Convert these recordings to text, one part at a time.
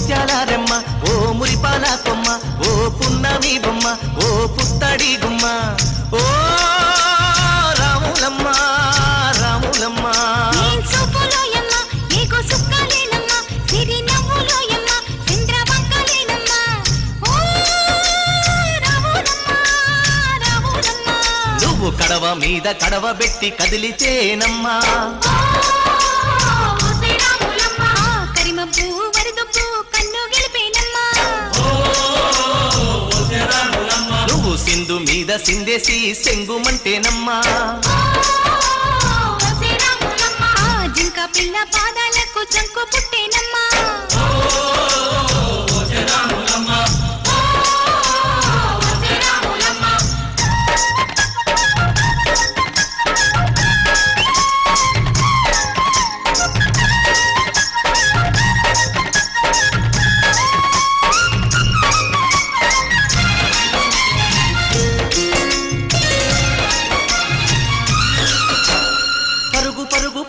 ముత్యాల రెమ్మ ఓ మురిపాల కొమ్మ ఓ పున్నమి బొమ్మ ఓ పుత్తడి గుమ్మ ఓ రాములమ్మ రాములమ్మ నువ్వు కడవ మీద కడవ పెట్టి కదిలితేనమ్మా నువ్వు సింధు మీద సిందేసి సెంగుమంటేనమ్మా జింక పిల్ల పాదాలకు చంకు పుట్టేనమ్మా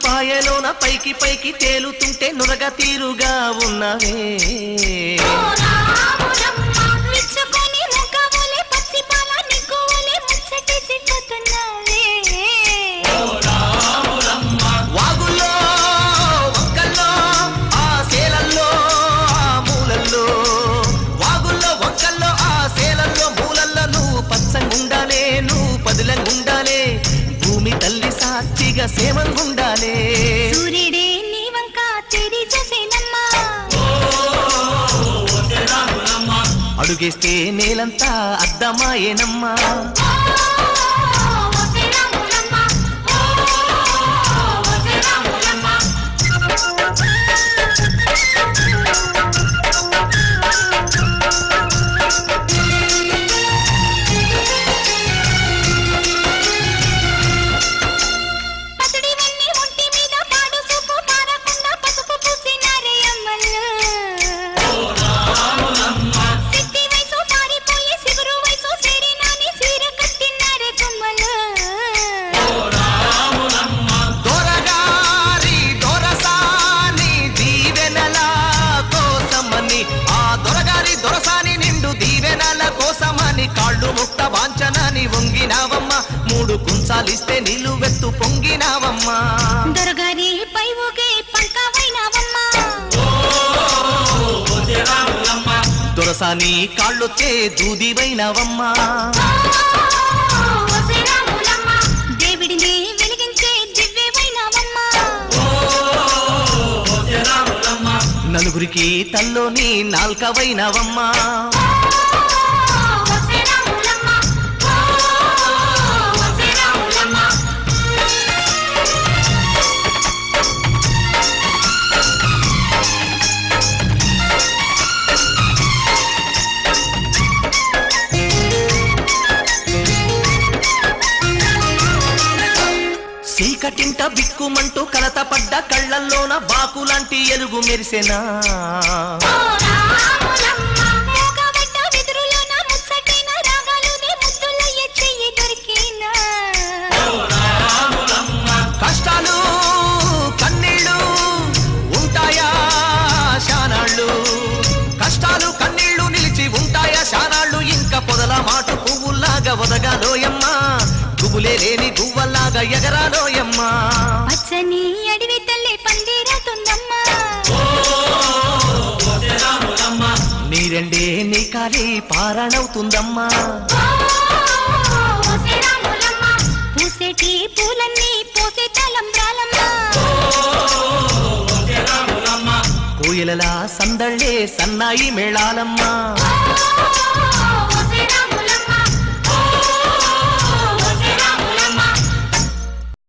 పాయలోన పైకి పైకి తేలుతుంటే నురగ తీరుగా ఉన్నవే వాగుల్లో వంకల్లో ఆ సేలల్లో ఆ మూలల్లో వాగుల్లో వంకల్లో ఆ సేలల్లో మూలల్లో నువ్వు పచ్చంగుండాలే నువ్వు పదులంగుండాలే భూమి తల్లి సాక్షిగా సేమంగుండాలే సూర్యుడే నీ వంక తిరి చూసేనమ్మా అడుగేస్తే నేలంతా అద్దమాయేనమ్మా కాళ్ళు ముక్త వాంచనాని వంగినావమ్మ మూడు కుంచాలిస్తే నిలువెత్తు పొంగినావమ్మా దొరగారి పై ఊగే పంకవైనావమ్మా దొరసాని కాళ్ళొచ్చే దూదివైనావమ్మా దేవుడిని వెలిగించే దివ్యవైనావమ్మా నలుగురికి తల్లోని నాల్కవైనావమ్మా చీకటింట బిక్కుమంటూ కలత పడ్డ కళ్ళల్లోన బాకులాంటి ఎలుగు మెరిసెనా కష్టాలు కన్నీళ్ళు ఉంటాయా శానాళ్ళు కష్టాలు కన్నీళ్ళు నిలిచి ఉంటాయా శానాళ్ళు ఇంకా పొదల మాటు పువ్వుల్లాగా ఒదగాలోయమ్మా గుబులే లేని గువ్వల్లాగా ఎగరాలోయమ్మా పచ్చని అడవి తల్లి పందిరవుతుందమ్మా నీరెండే నీ కాలి పారాణవుతుందమ్మా పూసేటి పూలన్నీ పోసే తలంబ్రాలమ్మా కోయిలలా సందళ్ళే సన్నాయి మేళాలమ్మా